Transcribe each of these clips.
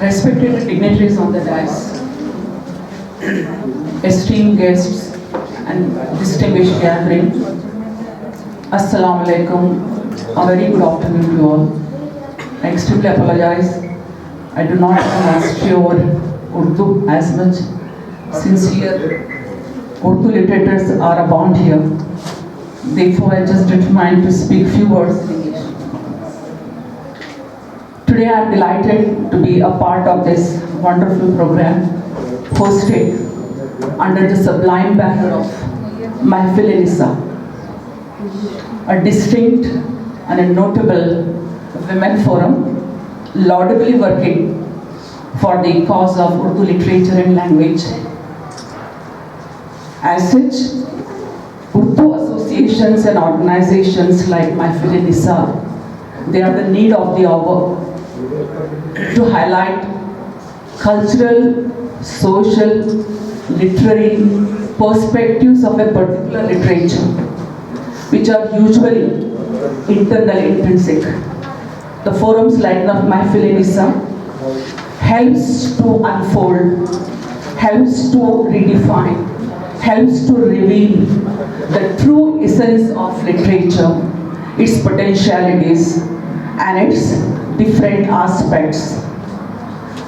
Respected dignitaries on the dais, esteemed guests and distinguished gathering, Assalamu alaikum, a very good afternoon to you all. I extremely apologize, I do not master Urdu as much, since here Urdu literatures are abound here. Therefore, I just determined to speak few words in English. Today I am delighted to be a part of this wonderful program hosted under the sublime banner of Mahfil-e-Nisa. a distinct and a notable women forum, laudably working for the cause of Urdu literature and language. As such, Urdu associations and organizations like Mahfil-e-Nisa, they are the need of the hour to highlight cultural, social, literary perspectives of a particular literature, which are usually internally intrinsic. The forums like Mahfil-e-Nisa helps to unfold, helps to redefine, helps to reveal the true essence of literature, its potentialities and its different aspects.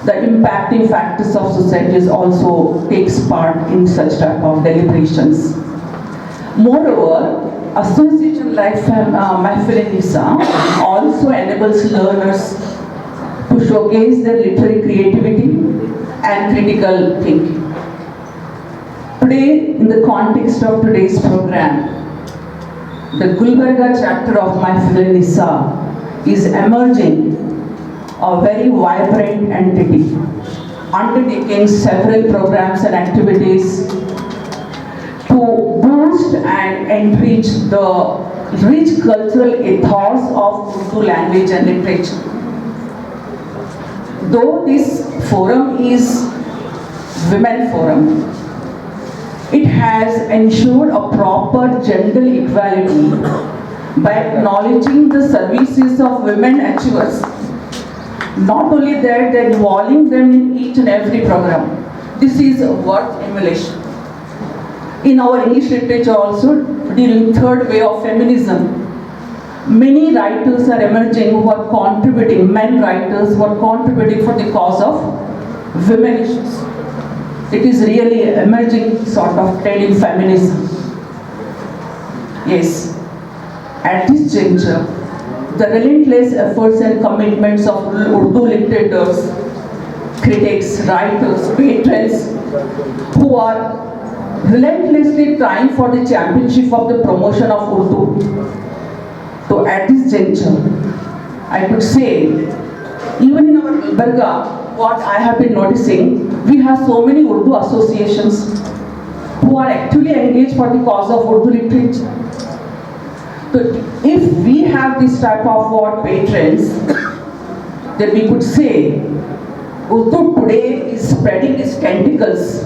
The impacting factors of societies also takes part in such type of deliberations. Moreover, association like Mahfil-e-Nisa also enables learners to showcase their literary creativity and critical thinking. Today, in the context of today's program, the Gulbarga chapter of Mahfil-e-Nisa is emerging a very vibrant entity, undertaking several programs and activities to boost and enrich the rich cultural ethos of Urdu language and literature. Though this forum is women forum, it has ensured a proper gender equality by acknowledging the services of women achievers. Not only that, they're involving them in each and every program. This is worth emulation. In our English literature also, during third wave of feminism, many writers are emerging who are contributing, men writers who are contributing for the cause of women issues. It is really emerging sort of trend in feminism. Yes, at this juncture, the relentless efforts and commitments of Urdu literators, critics, writers, patrons, who are relentlessly trying for the championship of the promotion of Urdu. So at this juncture, I could say, even in our Gulbarga, what I have been noticing, we have so many Urdu associations who are actively engaged for the cause of Urdu literature. So if we have this type of patrons, then we could say Urdu today is spreading its tentacles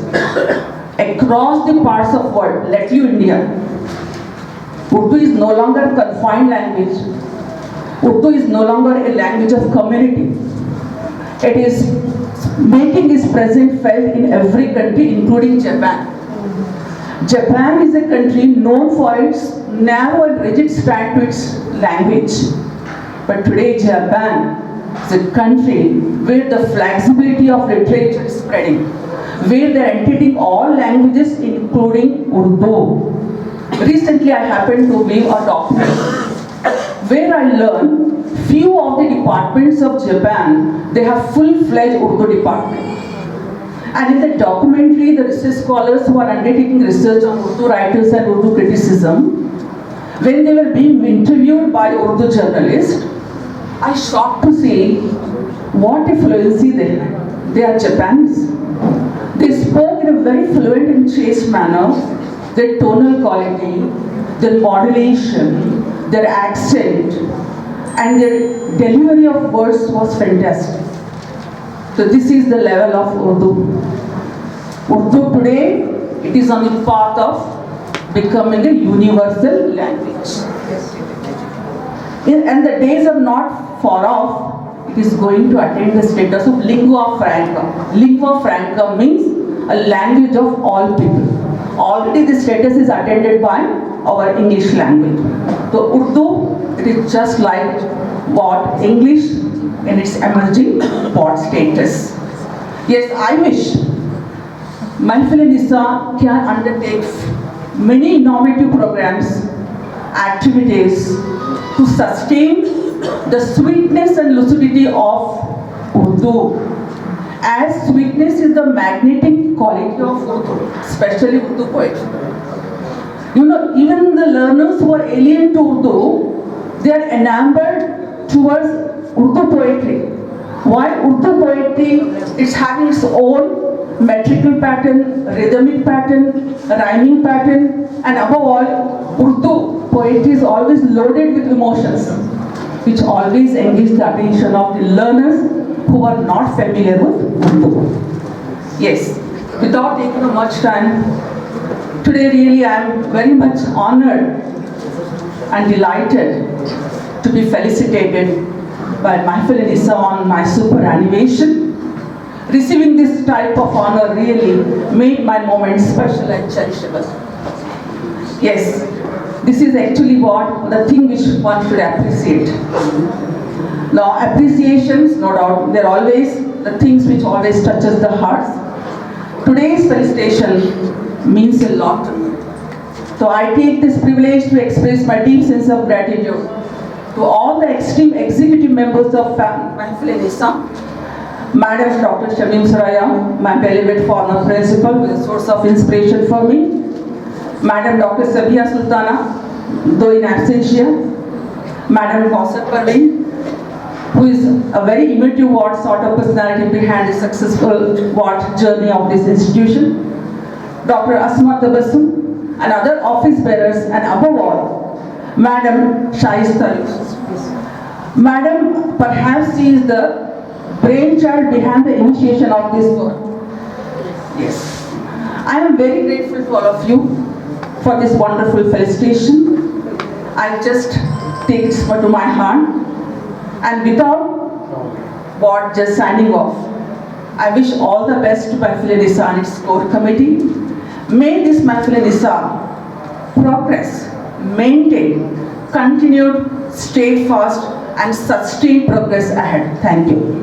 across the parts of the world, let you India. Urdu is no longer a confined language. Urdu is no longer a language of community. It is making its presence felt in every country, including Japan. Japan is a country known for its narrow and rigid stand to its language. But today Japan is a country where the flexibility of literature is spreading, where they are entertaining all languages including Urdu. Recently I happened to view a documentary where I learned few of the departments of Japan, they have full-fledged Urdu department. And in the documentary, the research scholars who are undertaking research on Urdu writers and Urdu criticism, when they were being interviewed by Urdu journalists, I shocked to see what a fluency they had. They are Japanese. They spoke in a very fluent and chaste manner. Their tonal quality, their modulation, their accent, and their delivery of words was fantastic. So this is the level of Urdu. Urdu today, it is on the path of becoming a universal language. And the days are not far off, it is going to attain the status of lingua franca. Lingua franca means a language of all people. Already the status is attained by our English language. So Urdu, it is just like what English in its emerging port status. Yes, I wish Mahfil-e-Nisa can undertake many innovative programs, activities to sustain the sweetness and lucidity of Urdu. As sweetness is the magnetic quality of Urdu, especially Urdu poetry. You know, even the learners who are alien to Urdu, they are enamored towards Urdu poetry. Why Urdu poetry? It's having its own metrical pattern, rhythmic pattern, rhyming pattern, and above all, Urdu poetry is always loaded with emotions, which always engage the attention of the learners who are not familiar with Urdu. Yes, without taking much time, today really I am very much honored and delighted to be felicitated by Mahfil-e-Nisa on my superannuation. Receiving this type of honor really made my moment special and cherishable. Yes, this is actually what the thing which one should appreciate. Now, appreciations, no doubt, they're always the things which always touches the hearts. Today's felicitation means a lot to me. So I take this privilege to express my deep sense of gratitude to all the esteemed executive members of Mahfil-e-Nisa, Madam Dr. Shamim Suraya, my beloved former principal, who is a source of inspiration for me, Madam Dr. Sabia Sultana, though in absentia, Madam Kausar Parveen, who is a very emotive ward sort of personality behind the successful ward journey of this institution, Dr. Asma Tabassum, and other office bearers, and above all, Madam Shaista Yusuf. Madam, perhaps she is the brainchild behind the initiation of this work. Yes. I am very grateful to all of you for this wonderful felicitation. I just take it to my heart, and without just signing off, I wish all the best to Mahfil-e-Nisa and its core committee. May this Mahfil-e-Nisa progress, maintain, continued, steadfast and sustained progress ahead. Thank you.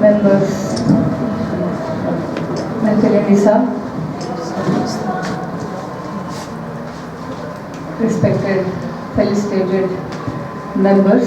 members, Mahfil-e-Nisa, respected, felicitated members,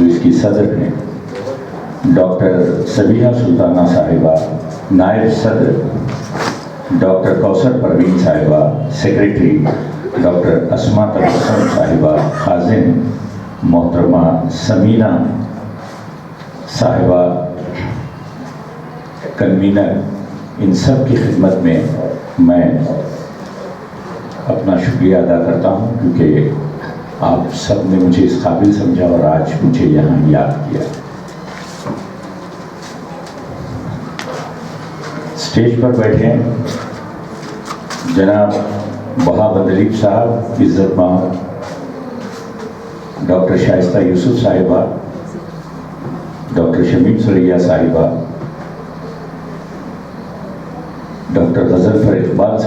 جو اس کی صدر ہیں، doctor Sabiha سلطانہ صاحبہ نائب صدر، doctor کوثر پروین صاحبہ secretary, doctor اسما تبسم صاحبہ خازن، محترمہ سمینہ صاحبہ کنوینر، ان سب کی خدمت میں اپنا شکریہ ادا کرتا ہوں، کیونکہ آپ سب نے مجھے اس قابل سمجھا اور آج مجھے یہاں یاد کیا۔ اسٹیج پر بیٹھے ہیں جناب وہاب ادریب صاحب، عزت مآب ڈاکٹر شائستہ یوسف صاحبہ، ڈاکٹر شمیم سریا صاحبہ، ڈاکٹر غضنفر اقبال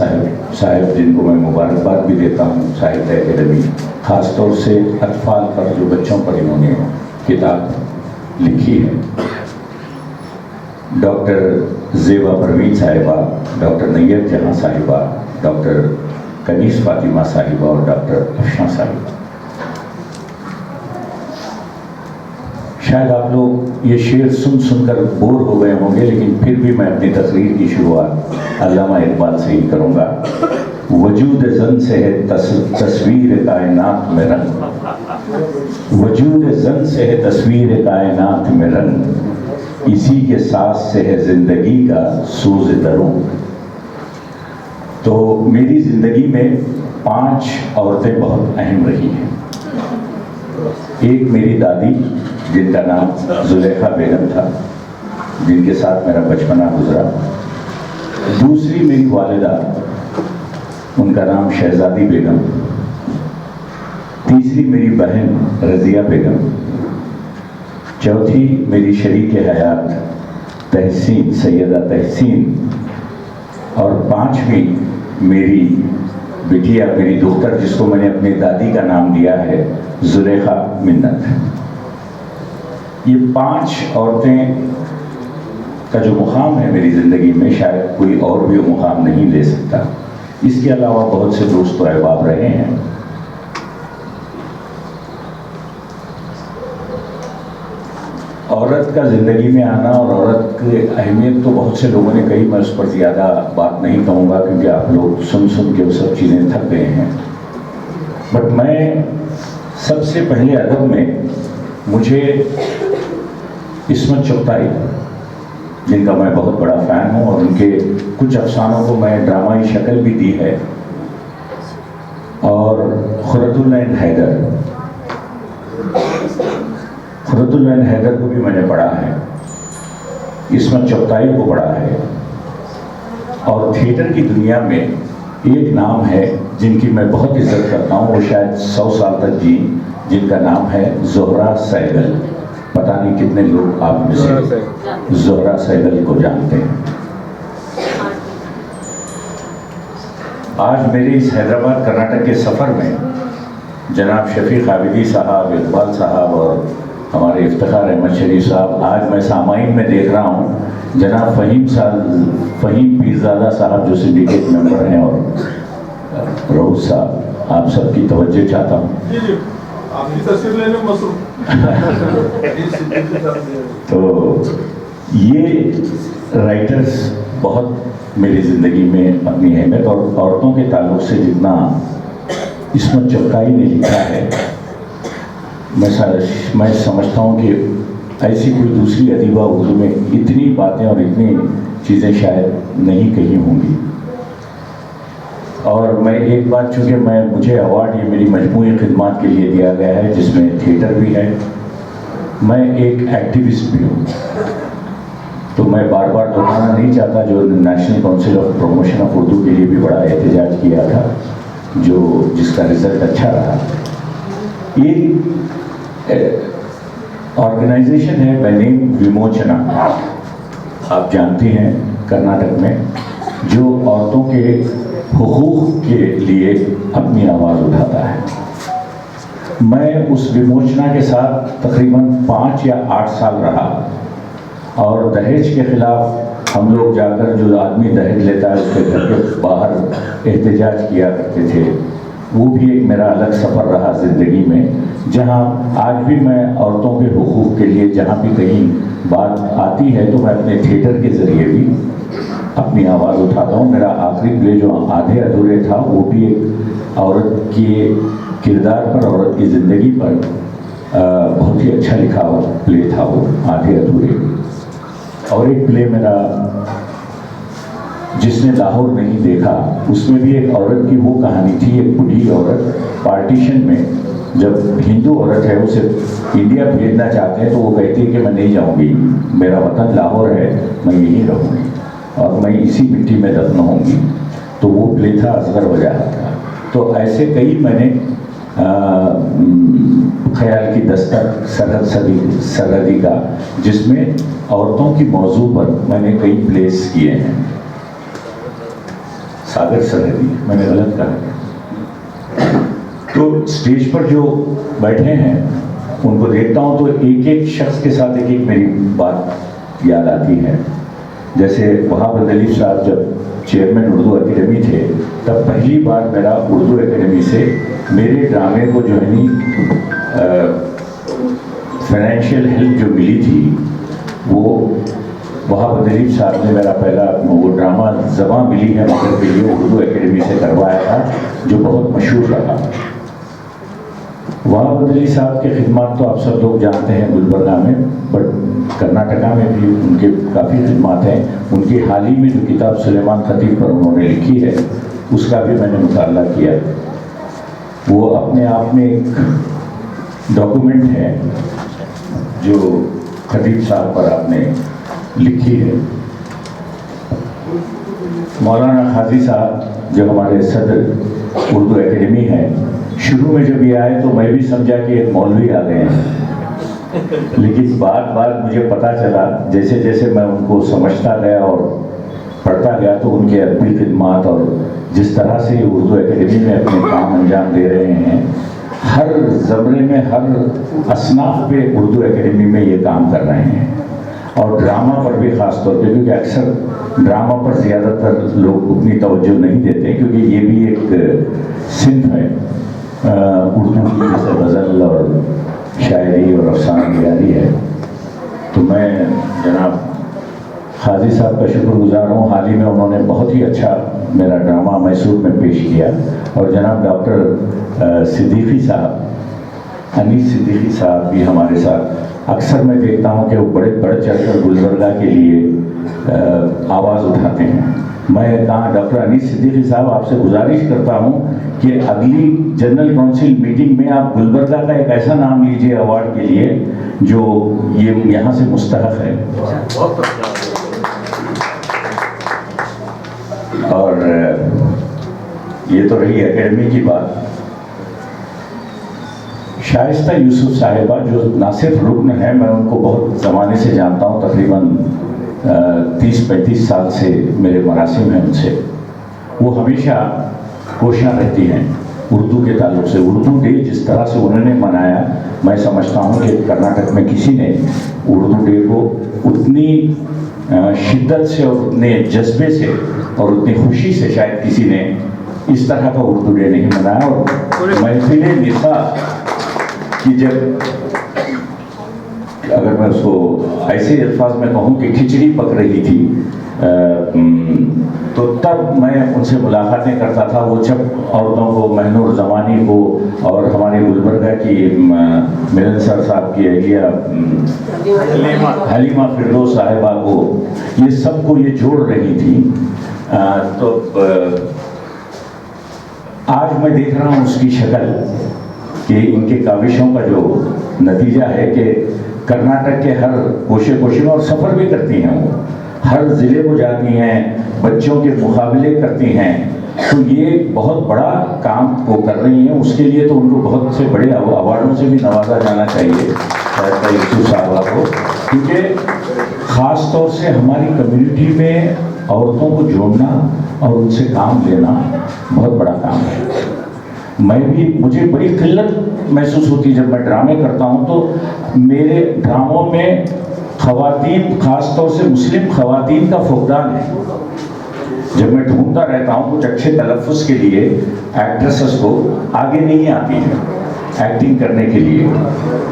صاحب جن کو میں مبارکباد بھی دیتا ہوں، ساہتیہ اکیڈمی، خاص طور سے اطفال پر جو بچوں پر انہوں نے کتاب لکھی ہے، ڈاکٹر زیبا پروین صاحبہ، ڈاکٹر نیت جہاں صاحبہ، ڈاکٹر کنیز فاطمہ صاحبہ اور ڈاکٹر افشاں صاحبہ۔ شاید آپ لوگ یہ شعر سن کر بور ہو گئے ہوں گے، لیکن پھر بھی میں اپنی تقریر کی شروعات علامہ اقبال سے ہی کروں گا۔ وجود زن سے ہے تصویر کائنات میں رنگ، وجود زن سے ہے تصویر کائنات میں رنگ، اسی کے ساتھ سے ہے زندگی کا سوز دروں۔ تو میری زندگی میں 5 عورتیں بہت اہم رہی ہیں۔ ایک میری دادی جن کا نام زلیخا بیگم تھا، جن کے ساتھ میرا بچپنا گزرا۔ دوسری میری والدہ، ان کا نام شہزادی بیگم۔ تیسری میری بہن رضیہ بیگم۔ چوتھی میری شریک حیات تحسین، سیدہ تحسین۔ اور 5ویں میری بٹیا، میری دختر، جس کو میں نے اپنی دادی کا نام دیا ہے زلیخا منت۔ یہ 5 عورتیں کا جو مقام ہے میری زندگی میں، شاید کوئی اور بھی مقام نہیں لے سکتا۔ اس کے علاوہ بہت سے دوست و احباب رہے ہیں۔ عورت کا زندگی میں آنا اور عورت کی اہمیت تو بہت سے لوگوں نے کہی، میں اس پر زیادہ بات نہیں کہوں گا، کیونکہ آپ لوگ سن کے وہ سب چیزیں تھک گئے ہیں۔ بٹ میں سب سے پہلے ادب میں مجھے عصمت چغتائی، جن کا میں بہت بڑا فین ہوں، اور ان کے کچھ افسانوں کو میں ڈرامائی شکل بھی دی ہے، اور خردالعین حیدر کو بھی میں نے پڑھا ہے، عصمت چغتائی کو پڑھا ہے۔ اور تھیٹر کی دنیا میں ایک نام ہے جن کی میں بہت عزت کرتا ہوں، وہ شاید 100 سال تک جی، جن کا نام ہے زہرہ سہگل۔ پتہ نہیں کتنے لوگ آپ میں سے زہرہ سہگل کو جانتے ہیں۔ آج میرے اس حیدرآباد کرناٹک کے سفر میں جناب شفیق عابدی صاحب، اقبال صاحب اور ہمارے افتخار احمد شریف صاحب، آج میں سامعین میں دیکھ رہا ہوں جناب فہیم پیرزادہ صاحب جو سنڈیکیٹ ممبر ہیں، اور روز صاحب، آپ سب کی توجہ چاہتا ہوں۔ تو یہ رائٹرز بہت میری زندگی میں اپنی اہمیت، اور عورتوں کے تعلق سے جتنا عصمت چغتائی نے لکھا ہے، میں سمجھتا ہوں کہ ایسی کوئی دوسری ادیبہ اردو میں اتنی باتیں اور اتنی چیزیں شاید نہیں کہی ہوں گی۔ اور میں ایک بات، چونکہ مجھے ایوارڈ یہ میری مجموعی خدمات کے لیے دیا گیا ہے، جس میں تھیٹر بھی ہے، میں ایک ایکٹیوسٹ بھی ہوں، تو میں بار بار دہرانا نہیں چاہتا جو national council of promotion of Urdu کے لیے بھی بڑا احتجاج کیا تھا، جس کا رزلٹ اچھا رہا۔ ایک آرگنائزیشن ہے بائی نیم وموچنا، آپ جانتی ہیں کرناٹک میں، جو عورتوں کے حقوق کے لیے اپنی آواز اٹھاتا ہے۔ میں اس وموچنا کے ساتھ تقریباً 5 یا 8 سال رہا، اور دہیج کے خلاف ہم لوگ جا کر، جو آدمی دہیج لیتا ہے اس کے گھر کے باہر احتجاج کیا کرتے تھے، وہ بھی ایک میرا الگ سفر رہا زندگی میں، جہاں آج بھی میں عورتوں کے حقوق کے لیے جہاں بھی کہیں بات آتی ہے تو میں اپنے تھیٹر کے ذریعے بھی اپنی آواز اٹھاتا ہوں۔ میرا آخری پلے جو آدھے ادھورے تھا وہ بھی ایک عورت کے کردار پر، عورت کی زندگی پر بہت ہی اچھا لکھا پلے تھا وہ آدھے ادھورے۔ اور ایک پلے میرا جس نے لاہور نہیں دیکھا، اس میں بھی ایک عورت کی وہ کہانی تھی، ایک بوڑھی عورت پارٹیشن میں جب ہندو عورت ہے اسے انڈیا بھیجنا چاہتے ہیں تو وہ کہتی ہے کہ میں نہیں جاؤں گی، میرا وطن لاہور ہے، میں یہیں رہوں گی اور میں اسی مٹی میں دفن ہوں گی۔ تو وہ پلے تھا اصغر وجاہت کا۔ تو ایسے کئی میں نے خیال کی دستک سرحدی کا، جس میں عورتوں کی موضوع پر میں نے کئی پلیس کیے ہیں۔ ساگر سرحدی میں نے غلط کہا۔ تو اسٹیج پر جو بیٹھے ہیں ان کو دیکھتا ہوں تو ایک ایک شخص کے ساتھ ایک ایک میری بات یاد آتی ہے۔ جیسے وہاب عدلیف صاحب جب چیئرمین اردو اکیڈمی تھے تب پہلی بار میرا اردو اکیڈمی سے میرے ڈرامے کو جو ہے فائنینشیل ہیلپ جو ملی تھی، وہ وہاب عدلیف صاحب نے میرا پہلا وہ ڈرامہ زباں ملی ہے مگر کے لیے اردو اکیڈمی سے کروایا تھا، جو بہت مشہور رہا۔ وہاب عدلیف صاحب کے خدمات تو آپ سب لوگ جانتے ہیں گلبرگہ میں، بٹ کرناٹکا میں بھی ان کے کافی خدمات ہیں۔ ان کی حال ہی میں جو کتاب سلیمان خطیب پر انہوں نے لکھی ہے اس کا بھی میں نے مطالعہ کیا۔ وہ اپنے آپ میں ایک ڈاکومنٹ ہے جو خطیب صاحب پر آپ نے لکھی ہے۔ مولانا قاضی صاحب جو ہمارے صدر اردو اکیڈمی ہے، شروع میں جب یہ آئے تو میں بھی سمجھا کہ ایک مولوی آ گئے ہیں، لیکن بعد مجھے پتہ چلا جیسے جیسے میں ان کو سمجھتا گیا اور پڑھتا گیا تو ان کے ادبی خدمات اور جس طرح سے یہ اردو اکیڈمی میں اپنے کام انجام دے رہے ہیں، ہر زمرے میں ہر اصناف پہ اردو اکیڈمی میں یہ کام کر رہے ہیں۔ اور ڈرامہ پر بھی خاص طور پہ، کیونکہ اکثر ڈرامہ پر زیادہ تر لوگ اتنی توجہ نہیں دیتے کیونکہ یہ بھی ایک صنف ہے اردو کی، جیسے غزل اور شاعری اور افسانہ نگاری ہے۔ تو میں جناب قاضی صاحب کا شکر گزار ہوں، حال ہی میں انہوں نے بہت ہی اچھا میرا ڈرامہ میسور میں پیش کیا۔ اور جناب ڈاکٹر صدیقی صاحب، انیس صدیقی صاحب بھی ہمارے ساتھ، اکثر میں دیکھتا ہوں کہ وہ بڑے بڑھ چڑھ کر گلبرگہ کے لیے آواز اٹھاتے ہیں۔ میں کہا ڈاکٹر انیس صدیقی صاحب آپ سے گزارش کرتا ہوں کہ اگلی جنرل کونسل میٹنگ میں آپ گلبرگہ کا ایک ایسا نام لیجیے ایوارڈ کے لیے جو یہ یہاں سے مستحق ہے۔ اور یہ تو رہی اکیڈمی کی بات۔ شائستہ یوسف صاحبہ جو نہ صرف رکن ہے، میں ان کو بہت زمانے سے جانتا ہوں، تقریباً 30-35 سال سے میرے مراسم ہیں ان سے۔ وہ ہمیشہ کوشاں رہتی ہیں اردو کے تعلق سے۔ اردو ڈے جس طرح سے انہوں نے منایا، میں سمجھتا ہوں کہ کرناٹک میں کسی نے اردو ڈے کو اتنی شدت سے اور اتنے جذبے سے اور اتنی خوشی سے شاید کسی نے اس طرح کا اردو ڈے نہیں منایا۔ اور محفل نساء کہ جب اگر میں اس کو ایسے الفاظ میں کہوں کہ کھچڑی پک رہی تھی تو تب میں ان سے ملاقاتیں کرتا تھا۔ وہ جب عورتوں کو، مہنور زمانی کو اور ہمارے گلبرگہ کی ملن سر صاحب کی اہلیہ حلیمہ فردوس صاحبہ کو، یہ سب کو یہ جوڑ رہی تھی۔ تو آج میں دیکھ رہا ہوں اس کی شکل کہ ان کے کاوشوں کا جو نتیجہ ہے کہ کرناٹک کے ہر کوشے میں، اور سفر بھی کرتی ہیں، وہ ہر ضلع کو جاتی ہیں، بچوں کے مقابلے کرتی ہیں۔ تو یہ بہت بڑا کام وہ کر رہی ہیں، اس کے لیے تو ان کو بہت سے بڑے ایوارڈوں سے بھی نوازا جانا چاہیے یوسف صاحبہ کو، کیونکہ خاص طور سے ہماری کمیونٹی میں عورتوں کو جوڑنا اور ان سے کام لینا بہت بڑا کام ہے۔ مجھے بڑی قلت محسوس ہوتی ہے جب میں ڈرامے کرتا ہوں تو میرے ڈراموں میں خواتین، خاص طور سے مسلم خواتین کا فقدان ہے۔ جب میں ڈھونڈتا رہتا ہوں کچھ اچھے تلفظ کے لیے ایکٹریسز کو آگے نہیں آتی ہیں ایکٹنگ کرنے کے لیے،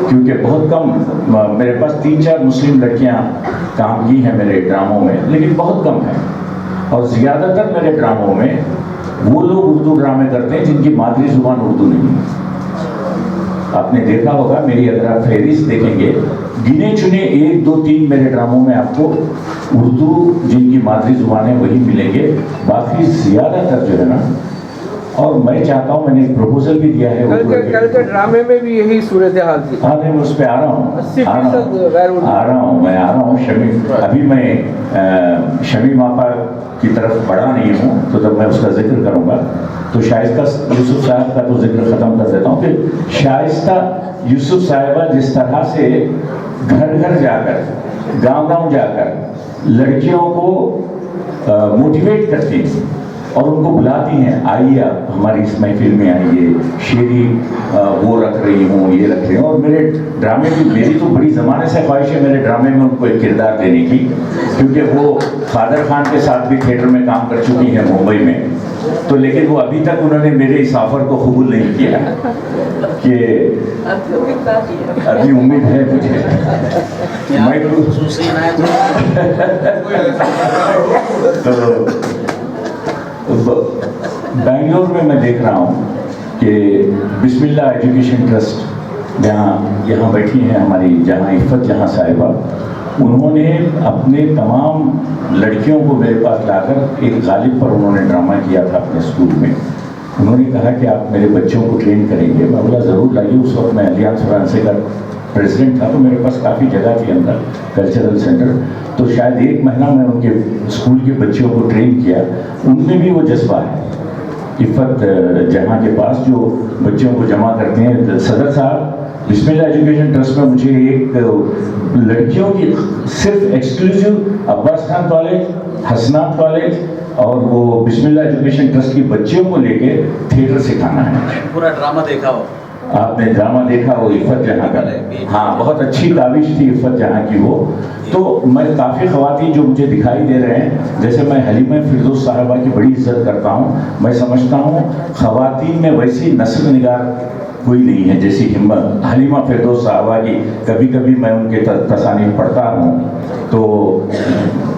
کیونکہ بہت کم، میرے پاس 3-4 مسلم لڑکیاں کام کی ہیں میرے ڈراموں میں، لیکن بہت کم ہیں، اور زیادہ تر میرے ڈراموں میں وہ لوگ اردو ڈرامے کرتے ہیں جن کی مادری زبان اردو نہیں ہے۔ آپ نے دیکھا ہوگا، میری اگر آپ فہرست دیکھیں گے، گنے چنے 1 2 3 میرے ڈراموں میں آپ کو اردو جن کی مادری زبان ہے وہی ملیں گے، باقی زیادہ تر جو ہے نا، اور میں چاہتا ہوں، میں نے ایک پروپوزل بھی دیا ہے کل کے ڈرامے میں بھی یہی صورتحال تھی۔ ہاں نہیں، میں اس پہ آ رہا ہوں ابھی میں شمیم آپا کی طرف بڑھا نہیں ہوں، تو جب میں اس کا ذکر کروں گا تو شائستہ یوسف صاحب کا تو ذکر ختم کر دیتا ہوں کہ شائستہ یوسف صاحبہ جس طرح سے گھر گھر جا کر، گاؤں گاؤں جا کر لڑکیوں کو موٹیویٹ کرتی ہیں اور ان کو بلاتی ہیں، آئیے آپ ہماری اس محفل میں آئیے، شیری وہ رکھ رہی ہوں، یہ رکھ رہی ہوں، اور میرے ڈرامے کی، میری تو بڑی زمانے سے خواہش ہے میرے ڈرامے میں ان کو ایک کردار دینے کی، کیونکہ وہ قادر خان کے ساتھ بھی تھیٹر میں کام کر چکی ہیں ممبئی میں، تو لیکن وہ ابھی تک انہوں نے میرے اس آفر کو قبول نہیں کیا کہ ابھی امید ہے مجھے۔ تو بنگلور میں دیکھ رہا ہوں کہ بسم اللہ ایجوکیشن ٹرسٹ یہاں بیٹھی ہیں ہماری جہاں عفت جہاں صاحبہ، انہوں نے اپنے تمام لڑکیوں کو میرے پاس لا کر ایک غالب پر انہوں نے ڈرامہ کیا تھا اپنے اسکول میں، انہوں نے کہا کہ آپ میرے بچوں کو ٹرین کریں گے، میں بولا ضرور لائیے۔ اس وقت میں الیانس فرانسے کا پریزیڈنٹ تھا، تو میرے پاس کافی جگہ تھی اندر کلچرل سینٹر، تو شاید 1 مہینہ میں ان کے اسکول کے بچوں کو ٹرین کیا، ان میں بھی وہ جذبہ ہے۔ عفت جہاں کے پاس جو بچوں کو جمع کرتے ہیں، صدر صاحب بسم اللہ ایجوکیشن ٹرسٹ میں مجھے ایک لڑکیوں کی صرف ایکسکلوسیو عباس خان کالج، حسنات کالج اور وہ بسم اللہ ایجوکیشن ٹرسٹ کی بچیوں کو لے کے تھیٹر سکھانا ہے۔ پورا ڈرامہ دیکھا ہو آپ نے ڈرامہ دیکھا وہ عفت جہاں کا، ہاں بہت اچھی کاوش تھی عفت جہاں کی وہ۔ تو میں کافی خواتین جو مجھے دکھائی دے رہے ہیں، جیسے میں حلیمہ فردوس صاحبہ کی بڑی عزت کرتا ہوں، میں سمجھتا ہوں خواتین میں ویسی نسل نگار کوئی نہیں ہے جیسی ہمت حلیمہ فردوس صاحبہ کی۔ کبھی کبھی میں ان کے تصانیف پڑھتا ہوں تو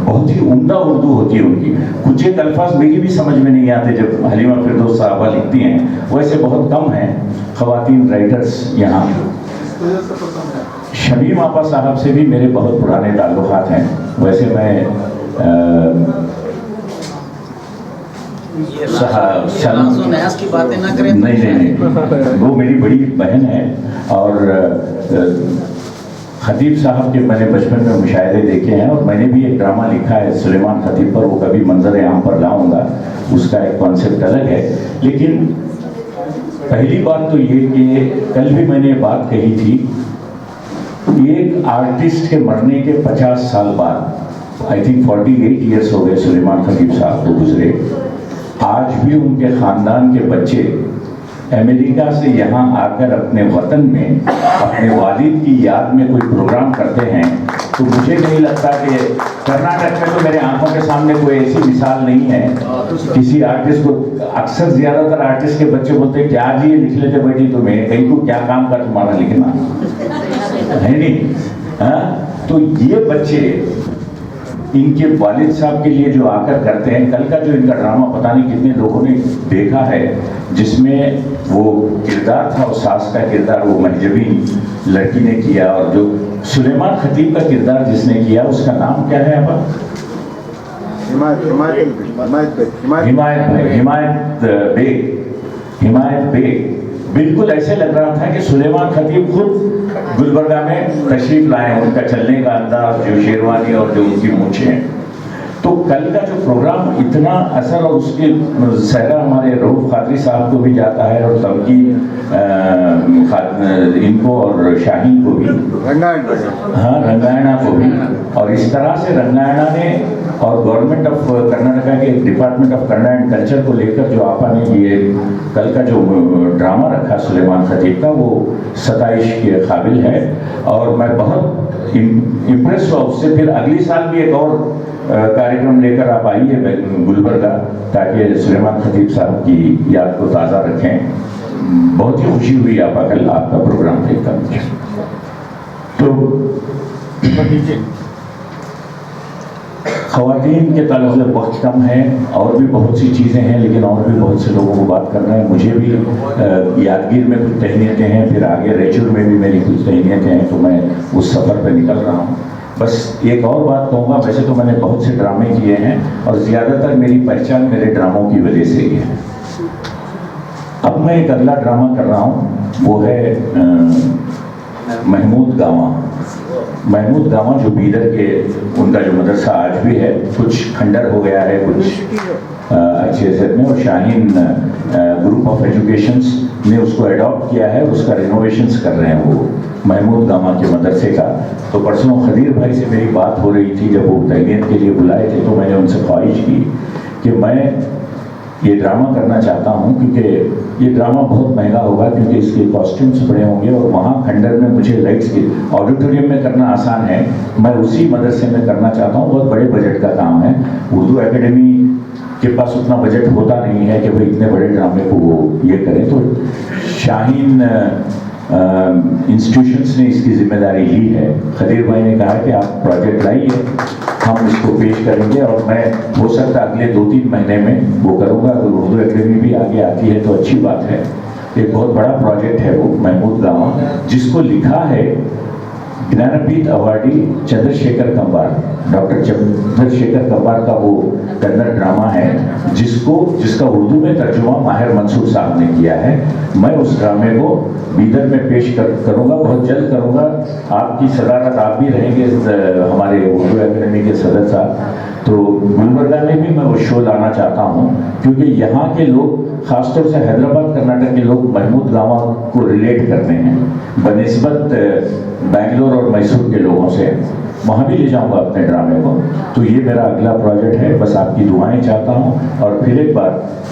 بہت ہی عمدہ اردو ہوتی ہے ان کی، کچھ ایک الفاظ میری بھی سمجھ میں نہیں آتے جب حلیمہ فردوس صاحبہ لکھتی ہیں، ویسے بہت کم ہیں خواتین رائٹرز یہاں۔ شمیم آپا صاحب سے بھی میرے بہت پرانے تعلقات ہیں، ویسے میں نیاز کی باتیں نہ کریں، نہیں، وہ میری بڑی بہن ہے، اور خطیب صاحب کے میں نے بچپن میں مشاہدے دیکھے ہیں، اور میں نے بھی ایک ڈرامہ لکھا ہے سلیمان خطیب پر، وہ کبھی منظر عام پر لاؤں گا، اس کا ایک کانسیپٹ الگ ہے۔ لیکن پہلی بات تو یہ کہ کل بھی میں نے بات کہی تھی، ایک آرٹسٹ کے مرنے کے 50 سال بعد، آئی تھنک 48 ایئرس ہو گئے سلیمان خطیب صاحب کو گزرے، آج بھی ان کے خاندان کے بچے امریکہ سے یہاں آ کر اپنے وطن میں اپنے والد کی یاد میں کوئی پروگرام کرتے ہیں، تو مجھے نہیں لگتا کہ کرناٹک میں تو میرے آنکھوں کے سامنے کوئی ایسی مثال نہیں ہے کسی آرٹسٹ کو۔ اکثر زیادہ تر آرٹسٹ کے بچے بولتے ہیں کیا جی یہ لکھ لیتے بیٹی تمہیں، کہیں تو کیا کام کر تمہارا لکھنا ہے نہیں، ہاں؟ تو یہ بچے ان کے والد صاحب کے لیے جو آ کر کرتے ہیں، کل کا جو ان کا ڈرامہ پتہ نہیں کتنے لوگوں نے دیکھا ہے، جس میں وہ کردار تھا، وہ ساس کا کردار وہ محجبی لڑکی نے کیا، اور جو سلیمان خطیب کا کردار جس نے کیا اس کا نام کیا ہے ابا؟ حمایت بیگ۔ بالکل ایسے لگ رہا تھا کہ سلیمان خطیب خود گلبرگہ میں تشریف لائے، ان کا چلنے کا انداز، جو شیروانی اور جو ان کی مونچھیں ہیں۔ تو کل کا جو پروگرام اتنا اثر، اور اس کے سہرا ہمارے رؤوف قادری صاحب کو بھی جاتا ہے، اور تمکی ان کو اور شاہین کو بھی، ہاں رنگائنا کو بھی، اور اس طرح سے رنگائنا نے اور گورنمنٹ آف کرناٹکا کے ڈپارٹمنٹ آف کನ್ನڑ اینڈ کلچر کو لے کر جو آپا نے یہ کل کا جو ڈرامہ رکھا سلیمان خطیب کا وہ ستائش کے قابل ہے، اور میں بہت امپریس ہوا اس سے۔ پھر اگلی سال بھی ایک اور کاریکرم لے کر آپ آئیے گلبرگہ، تاکہ سلیمان خطیب صاحب کی یاد کو تازہ رکھیں۔ بہت ہی خوشی ہوئی آپا کل آپ کا پروگرام دیکھ کر مجھے۔ تو خواتین کے تعلق سے بہت کم ہے، اور بھی بہت سی چیزیں ہیں، لیکن اور بھی بہت سے لوگوں کو بات کرنا ہے۔ مجھے بھی یادگیر میں کچھ تہنیتیں ہیں، پھر آگے ریچور میں بھی میری کچھ تہنیتیں ہیں، تو میں اس سفر پہ نکل رہا ہوں۔ بس ایک اور بات کہوں گا، ویسے تو میں نے بہت سے ڈرامے کیے ہیں، اور زیادہ تر میری پہچان میرے ڈراموں کی وجہ سے ہی ہے۔ اب میں ایک اگلا ڈرامہ کر رہا ہوں، وہ ہے محمود گاواں۔ محمود گاواں جو بیدر کے، ان کا جو مدرسہ آج بھی ہے، کچھ کھنڈر ہو گیا ہے کچھ اچھے حیثیت میں، اور شاہین گروپ آف ایجوکیشنز نے اس کو ایڈاپٹ کیا ہے، اس کا رینوویشنز کر رہے ہیں وہ محمود گاواں کے مدرسے کا۔ تو پرسوں خدیر بھائی سے میری بات ہو رہی تھی، جب وہ تربیت کے لیے بلائے تھے، تو میں نے ان سے خواہش کی کہ میں یہ ڈرامہ کرنا چاہتا ہوں، کیونکہ یہ ڈرامہ بہت مہنگا ہوگا، کیونکہ اس کے کاسٹیومس بڑے ہوں گے، اور وہاں کھنڈر میں مجھے لائٹس کے آڈیٹوریم میں کرنا آسان ہے، میں اسی مدرسے میں کرنا چاہتا ہوں۔ بہت بڑے بجٹ کا کام ہے، اردو اکیڈمی کے پاس اتنا بجٹ ہوتا نہیں ہے کہ بھئی اتنے بڑے ڈرامے کو وہ یہ کریں، تو شاہین انسٹیٹیوشنس نے اس کی ذمہ داری لی ہے۔ خدیر بھائی نے کہا کہ آپ پروجیکٹ لائیے، ہم اس کو پیش کریں گے، اور میں ہو سکتا اگلے 2-3 مہینے میں وہ کروں گا۔ اگر اردو اکیڈمی بھی آگے آتی ہے تو اچھی بات ہے۔ ایک بہت بڑا پروجیکٹ ہے وہ محمود گاواں، جس کو لکھا ہے جنانپیت ایوارڈی چندر شیکھر کمبار۔ ڈاکٹر چندر شیکھر کمبار کا وہ کنڑ ڈرامہ ہے، جس کا اردو میں ترجمہ ماہر منصور صاحب نے کیا ہے۔ میں اس ڈرامے کو بیدر میں پیش کروں گا، بہت جلد کروں گا۔ آپ کی صدارت، آپ بھی رہیں گے ہمارے اردو اکیڈمی کے صدر صاحب، تو گلبرگہ میں بھی میں وہ شو لانا چاہتا ہوں، کیونکہ یہاں کے لوگ، خاص طور سے حیدرآباد کرناٹک کے لوگ محمود گاواں کو ریلیٹ کرتے ہیں بنسبت بنگلور اور میسور کے لوگوں سے۔ وہاں بھی لے جاؤں گا اپنے ڈرامے کو۔ تو یہ میرا اگلا پروجیکٹ ہے، بس آپ کی دعائیں چاہتا ہوں۔ اور پھر ایک بار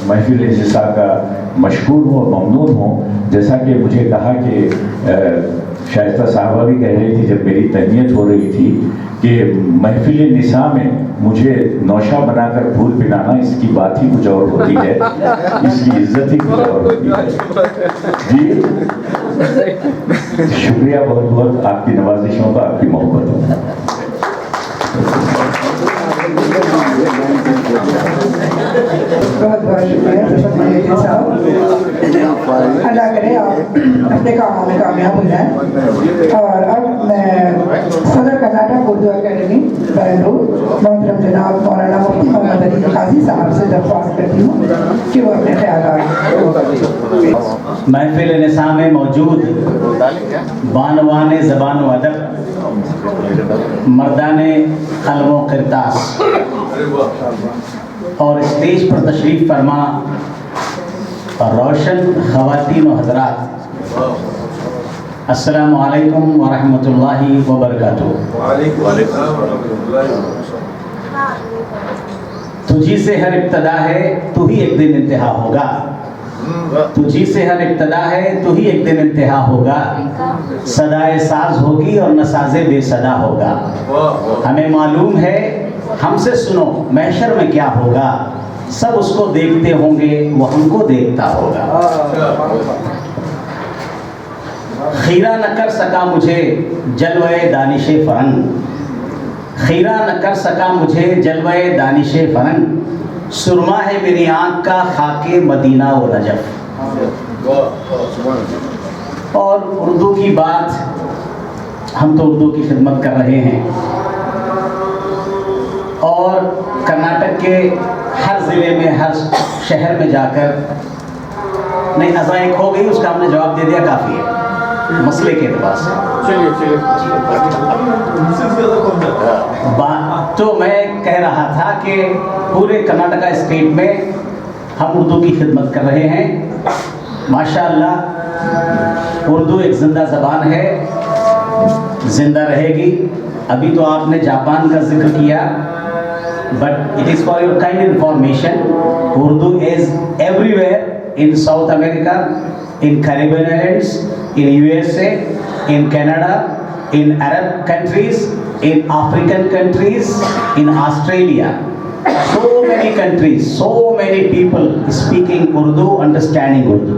محفل اجتماع کا مشکور ہوں اور ممنون ہوں، جیسا کہ مجھے کہا کہ شائستہ صاحبہ بھی کہہ رہی تھی جب میری تہنیت ہو رہی تھی، کہ محفل نساء میں مجھے نوشہ بنا کر پھول پلانا، اس کی بات ہی کچھ اور ہوتی ہے، اس کی عزت ہی کچھ اور ہوتی ہے۔ جی شکریہ بہت بہت آپ کی نوازشوں کا، آپ کی محبتوں کا۔ بہت بہت شکریہ ظفر مجیدین صاحب۔ اللہ کرے آپ اپنے کاموں میں کامیاب ہو جائیں۔ اور اب میں صدر کرناٹک اردو اکیڈمی بنگلور محترم جناب مولانا مفتی محمد علی قاضی صاحب سے درخواست کرتی ہوں کہ وہ اپنے خیالات۔ محفل نساء میں موجود بانوان زبان و ادب، مردان قلم و قرطاس، اور اسٹیج پر تشریف فرما روشن خواتین و حضرات، السلام علیکم ورحمۃ اللہ وبرکاتہ۔ تجھی سے ہر ابتدا ہے، تو ہی ایک دن انتہا ہوگا۔ تجھی سے ہر ابتدا ہے، تو ہی ایک دن انتہا ہوگا۔ صدائے ساز ہوگی اور نساز بے صدا ہوگا۔ ہمیں معلوم ہے، ہم سے سنو محشر میں کیا ہوگا۔ سب اس کو دیکھتے ہوں گے، وہ ہم کو دیکھتا ہوگا۔ خیرہ نہ کر سکا مجھے جلوہ دانش فرنگ، خیرہ نہ کر سکا مجھے جلوہ دانش فرنگ، سرما ہے میری آنکھ کا خاک مدینہ و نجف۔ اور اردو کی بات، ہم تو اردو کی خدمت کر رہے ہیں، اور کرناٹک کے ہر ضلع میں، ہر شہر میں جا کر، نہیں ازاں ایک ہو گئی، اس کا ہم نے جواب دے دیا، کافی ہے مسئلے کے اعتبار سے۔ تو میں کہہ رہا تھا کہ پورے کرناٹکا اسٹیٹ میں ہم اردو کی خدمت کر رہے ہیں۔ ماشاءاللہ اردو ایک زندہ زبان ہے، زندہ رہے گی۔ ابھی تو آپ نے جاپان کا ذکر کیا، but it is for your kind information. Urdu is everywhere in South America, in Caribbean islands, in USA, in Canada, in Arab countries, in African countries, in Australia. So many countries, so many people speaking Urdu, understanding Urdu.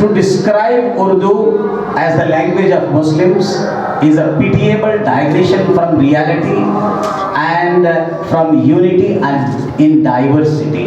to describe Urdu as the language of Muslims is a pitiable digression from reality and from unity and in diversity.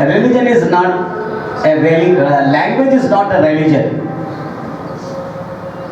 religion is not a language is not a religion,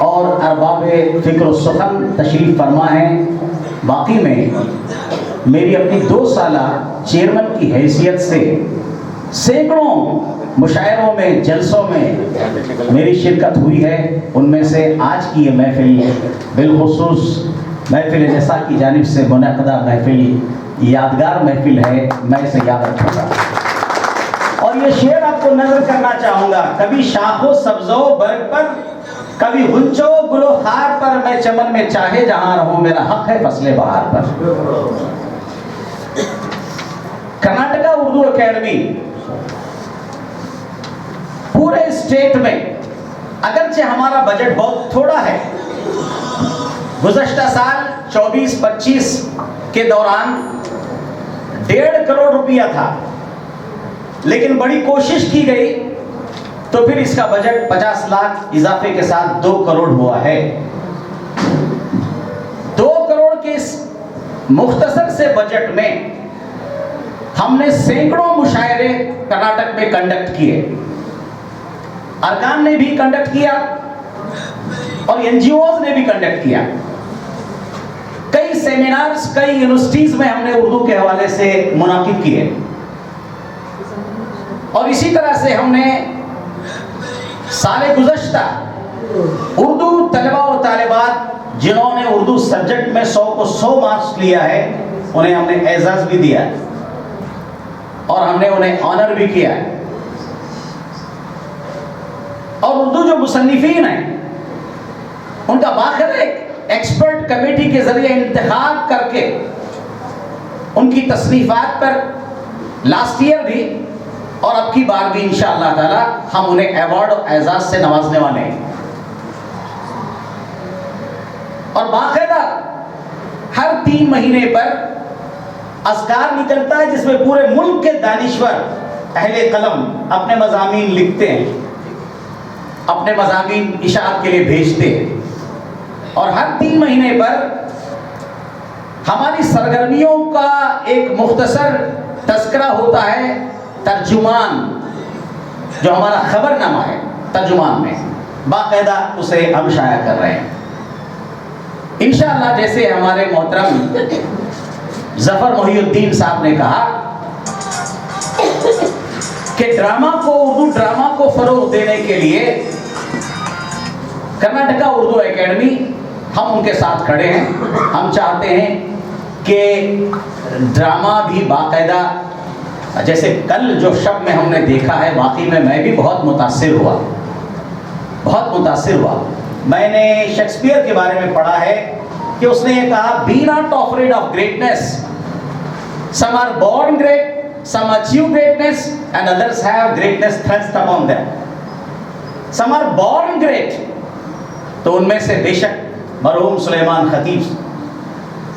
اور ارباب فکر و سخن تشریف فرما ہیں. واقعی میں میری اپنی 2 سالہ چیئرمین کی حیثیت سے سینکڑوں مشاعروں میں جلسوں میں میری شرکت ہوئی ہے. ان میں سے آج کی یہ محفل بالخصوص محفل نساء کی جانب سے منعقدہ محفل یادگار محفل ہے. میں اسے یاد رکھوں گا اور یہ شعر آپ کو نظر کرنا چاہوں گا. کبھی شاخ و سبز و برگ پر، کبھی غنچہ و گل و خار پر، میں چمن میں چاہے جہاں رہوں، میرا حق ہے فصل بہار پر. کرناٹکا اردو اکیڈمی پورے اسٹیٹ میں، اگرچہ ہمارا بجٹ بہت تھوڑا ہے، گزشتہ سال 24-25 کے دوران 1.5 کروڑ روپیہ تھا، لیکن بڑی کوشش کی گئی تو پھر اس کا بجٹ 50 لاکھ اضافے کے ساتھ 2 کروڑ ہوا ہے. 2 کروڑ کے اس مختصر سے بجٹ میں ہم نے سینکڑوں مشاعرے کرناٹک میں کنڈکٹ کیے. ارکان نے بھی کنڈکٹ کیا اور NGOs نے بھی کنڈکٹ کیا. کئی سیمینارز کئی یونیورسٹیز میں ہم نے اردو کے حوالے سے منعقد کیے. اور اسی طرح سے ہم نے سال گزشتہ اردو طلبہ و طالبات جنہوں نے اردو سبجیکٹ میں 100 کو 100 مارکس لیا ہے، انہیں ہم نے اعزاز بھی دیا اور ہم نے انہیں آنر بھی کیا. اور اردو جو مصنفین ہیں ان کا باقاعدہ ایک ایکسپرٹ کمیٹی کے ذریعے انتخاب کر کے ان کی تصنیفات پر لاسٹ ایئر بھی اور اب کی بار بھی انشاءاللہ تعالی ہم انہیں ایوارڈ اور اعزاز سے نوازنے والے ہیں. اور باقاعدہ ہر 3 مہینے پر اذکار نکلتا ہے جس میں پورے ملک کے دانشور اہل قلم اپنے مضامین لکھتے ہیں، اپنے مضامین اشاعت کے لیے بھیجتے ہیں. اور ہر 3 مہینے پر ہماری سرگرمیوں کا ایک مختصر تذکرہ ہوتا ہے. ترجمان جو ہمارا خبر نامہ ہے، ترجمان میں باقاعدہ اسے ہم شائع کر رہے ہیں. انشاءاللہ جیسے ہمارے محترم ظفر محی الدین صاحب نے کہا کہ ڈرامہ کو، اردو ڈرامہ کو فروغ دینے کے لیے کرناٹکا اردو اکیڈمی ہم ان کے ساتھ کھڑے ہیں. ہم چاہتے ہیں کہ ڈرامہ بھی باقاعدہ، جیسے کل جو شب میں ہم نے دیکھا ہے، واقعی میں بھی بہت متاثر ہوا. میں نے شیکسپیئر کے بارے میں پڑھا ہے کہ اس نے یہ کہا، "Be not afraid of greatness. Some are born great, some achieve greatness, and others have greatness thrust upon them. Some are born great." تو ان میں سے بے شک مرحوم سلیمان خطیب،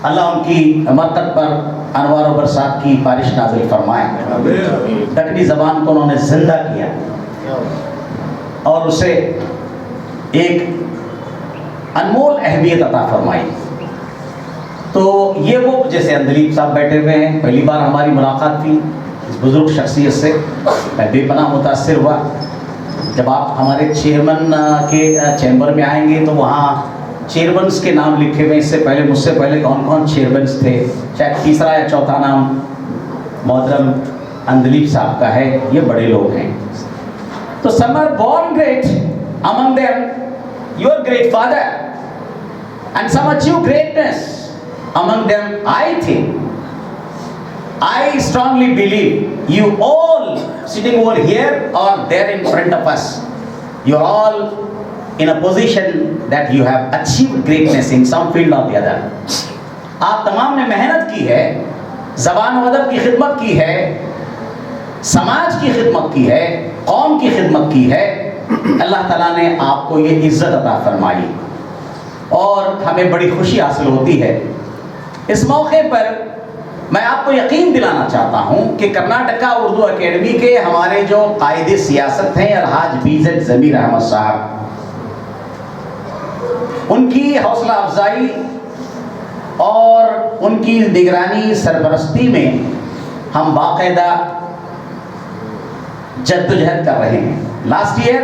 اللہ ان کی مرتبہ پر انوار و برسات کی بارش نازل فرمائے. دکنی زبان کو انہوں نے زندہ کیا اور اسے ایک انمول اہمیت عطا فرمائی. تو یہ وہ، جیسے اندلیب صاحب بیٹھے ہوئے ہیں، پہلی بار ہماری ملاقات تھی اس بزرگ شخصیت سے. میں بے پناہ متاثر ہوا. جب آپ ہمارے چیئرمین کے چیمبر میں آئیں گے تو وہاں چیئرمینس کے نام لکھے ہوئے. اس سے پہلے، مجھ سے پہلے کون کون چیئرمینس تھے، شاید تیسرا یا چوتھا نام محترم اندلیب صاحب کا ہے. یہ بڑے لوگ ہیں. تو some are born great, among them your great father, and some achieve greatness, among them I think, I strongly believe you all sitting over here or there in front of us, you are all in a position that you have achieved greatness in some field or the other. آپ تمام نے محنت کی ہے، زبان و ادب کی خدمت کی ہے، سماج کی خدمت کی ہے، قوم کی خدمت کی ہے. اللہ تعالیٰ نے آپ کو یہ عزت عطا فرمائی اور ہمیں بڑی خوشی حاصل ہوتی ہے. اس موقع پر میں آپ کو یقین دلانا چاہتا ہوں کہ کرناٹکا اردو اکیڈمی کے ہمارے جو قائد سیاست ہیں الحاج BZ ضمیر احمد صاحب، ان کی حوصلہ افزائی اور ان کی نگرانی سرپرستی میں ہم باقاعدہ جدوجہد کر رہے ہیں. لاسٹ ایئر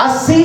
80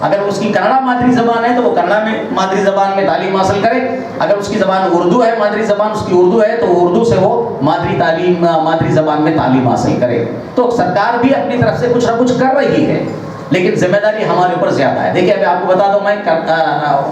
اگر اس کی کنڑا مادری زبان ہے تو وہ کنڑا میں مادری زبان میں تعلیم حاصل کرے، اگر اس کی زبان اردو ہے، مادری زبان اس کی اردو ہے، تو اردو سے وہ مادری زبان میں تعلیم حاصل کرے۔ تو سرکار بھی اپنی طرف سے کچھ نہ کچھ کر رہی ہے، لیکن ذمہ داری ہمارے اوپر زیادہ ہے۔ دیکھیے ابھی آپ کو بتا دوں، میں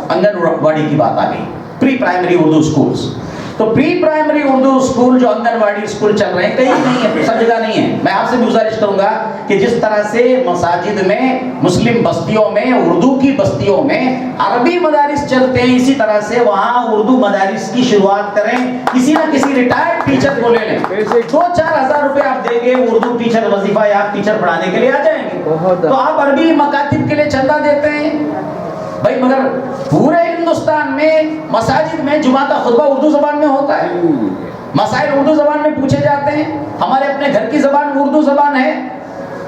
آنگن واڑی کی بات آ گئی، پری پرائمری اردو اسکولس، تو پری پرائمری اردو اسکول جو آنگن واڑی اسکول چل رہے ہیں، کہیں نہیں ہے، سب جگہ نہیں ہے۔ میں آپ سے بھی گزارش کروں گا کہ جس طرح سے مساجد میں، مسلم بستیوں میں، اردو کی بستیوں میں عربی مدارس چلتے ہیں، اسی طرح سے وہاں اردو مدارس کی شروعات کریں۔ کسی نہ کسی ریٹائرڈ ٹیچر کو لے لیں، 2-4 ہزار روپے آپ دیں گے، اردو ٹیچر وظیفہ یا ٹیچر پڑھانے کے لیے آ جائیں گے۔ تو آپ عربی مکاتب کے لیے چندہ دیتے ہیں بھائی، مگر پورے ہندوستان میں مساجد میں جمعہ کا خطبہ اردو زبان میں ہوتا ہے، مسائل اردو زبان میں پوچھے جاتے ہیں، ہمارے اپنے گھر کی زبان اردو زبان ہے۔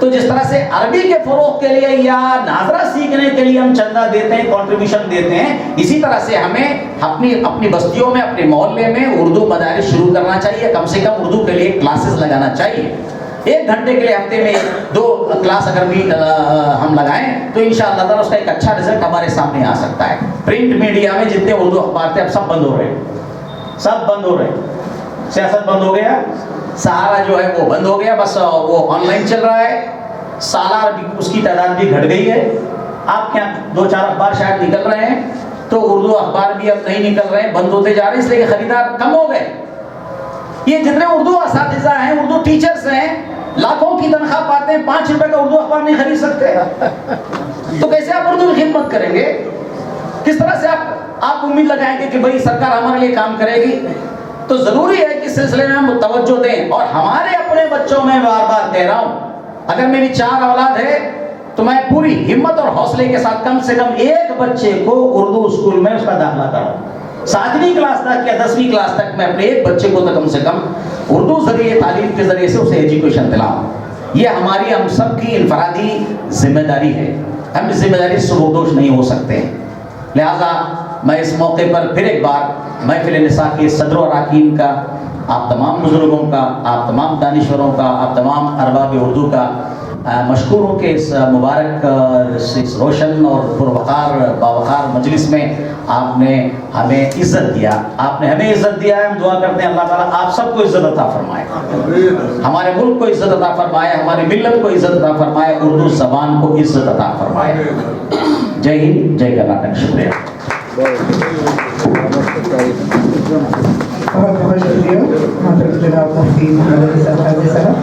تو جس طرح سے عربی کے فروغ کے لیے یا ناظرہ سیکھنے کے لیے ہم چندہ دیتے ہیں، کنٹریبیوشن دیتے ہیں، اسی طرح سے ہمیں اپنی بستیوں میں، اپنے محلے میں اردو مدارس شروع کرنا چاہیے، کم سے کم اردو کے لیے کلاسز لگانا چاہیے۔ 1 گھنٹے کے لیے ہفتے میں 2 کلاس اگر بھی ہم لگائیں تو انشاءاللہ تعالیٰ اس کا ایک اچھا رزلٹ ہمارے سامنے آ سکتا ہے۔ پرنٹ میڈیا میں جتنے اردو اخبار تھے اب سب بند ہو رہے ہیں، سب بند ہو رہے ہیں، سیاست بند ہو گیا، سہارا جو ہے وہ بند ہو گیا، بس وہ آن لائن چل رہا ہے، سالار بھی اس کی تعداد بھی گھٹ گئی ہے۔ آپ کے یہاں 2-4 اخبار شاید نکل رہے ہیں، تو اردو اخبار بھی اب نہیں نکل رہے ہیں، بند ہوتے جا رہے ہیں، اس لیے کہ خریدار کم ہو گئے۔ یہ جتنے اردو اساتذہ ہیں، اردو ٹیچرز ہیں، لاکھوں کی تنخواہ پاتے ہیں، 5 روپے کا اردو اخبار نہیں خرید سکتے، تو کیسے آپ اردو کی خدمت کریں گے؟ کس طرح سے آپ امید لگائیں گے کہ بھئی سرکار ہمارے لیے کام کرے گی؟ تو ضروری ہے کہ اس سلسلے میں ہم توجہ دیں، اور ہمارے اپنے بچوں میں بار بار کہہ رہا ہوں، اگر میری 4 اولاد ہے تو میں پوری ہمت اور حوصلے کے ساتھ کم سے کم ایک بچے کو اردو اسکول میں اس کا داخلہ کراؤں۔ 7ویں کلاس تک یا 10ویں کلاس تک میں اپنے ایک بچے کو تو کم سے کم اردو ذریعے تعلیم کے ذریعے سے اسے ایجوکیشن دلاؤں۔ یہ ہماری ہم سب کی انفرادی ذمہ داری ہے، ہم اس ذمہ داری سے سبکدوش نہیں ہو سکتے۔ لہذا میں اس موقع پر پھر ایک بار محفل نساء کے صدر و اراکین کا، آپ تمام بزرگوں کا، آپ تمام دانشوروں کا، آپ تمام ارباب اردو کا مشکور ہوں کہ اس مبارک، اس روشن اور پروقار باوقار مجلس میں آپ نے ہمیں عزت دیا، آپ نے ہمیں عزت دیا ہے۔ ہم دعا کرتے ہیں اللہ تعالیٰ آپ سب کو عزت عطا فرمائے، ہمارے ملک کو عزت عطا فرمائے، ہماری ملت کو عزت عطا فرمائے، اردو زبان کو عزت عطا فرمائے۔ جے ہند، جے کرناٹک، شکریہ۔ بہت بہت شکریہ محترم جناب مفتی محمد علی صاحب۔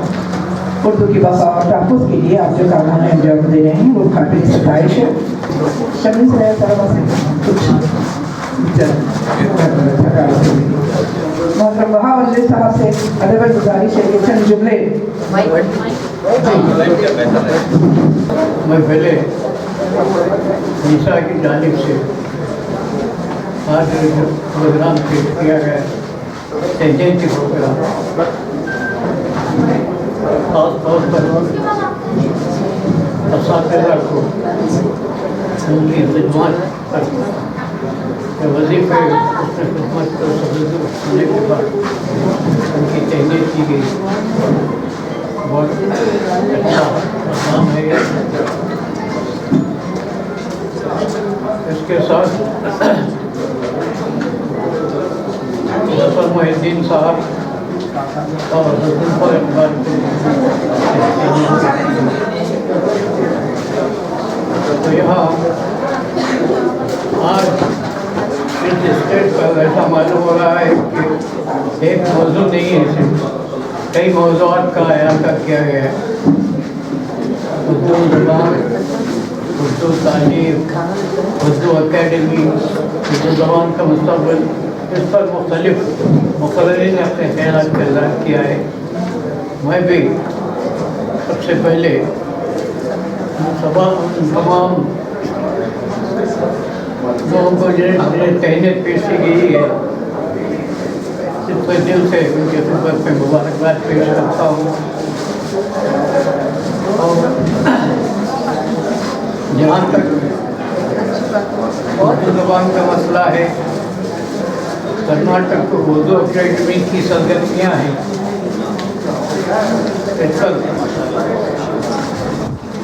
اردو کی بقا اور تحفظ کے لیے آپ جو کام ہمیں انجام دے رہے ہیں وہ قابل ستائش ہے۔ شبیر سے طلبا سے کچھ محترم وہاں وزیر صاحب سے ادب گزارش ہے کہ چند جملے میں پہلے نساء کی جانب سے آج جو پروگرام پیش کیا گیا جینتی پروگرام، خاص طور پر اساتذہ کو ان کی خدمات پر وظیفے اس میں خدمت کو سبز ہونے کے بعد ان کی تہنیت کی گئی، بہت اچھا کام ہے۔ اس کے ساتھ ظفر محی الدین صاحب اور زلفر اقبال تو یہاں آج اس اسٹیٹ پر ایسا معلوم ہو رہا ہے کہ ایک موضوع نہیں ہے، صرف کئی موضوعات کا احاطہ کیا گیا ہے۔ اردو زبان، اردو تعلیم، اردو اکیڈمی، اردو زبان کا مستقبل، اس پر مختلف مقررین نے اپنے خیالات کا اظہار کیا ہے۔ میں بھی سب سے پہلے تمام لوگوں کو جنہیں تہنیت پیش کی گئی ہے اس پر دل سے ان کے خدمت میں مبارکباد پیش کرتا ہوں۔ اور جہاں تک اردو زبان کا مسئلہ ہے، کرناٹک کو اردو اکیڈمی کی سرگرمیاں ہیں، اس پر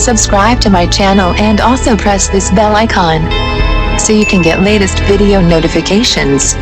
Subscribe to my channel and also press this bell icon. so you can get latest video notifications.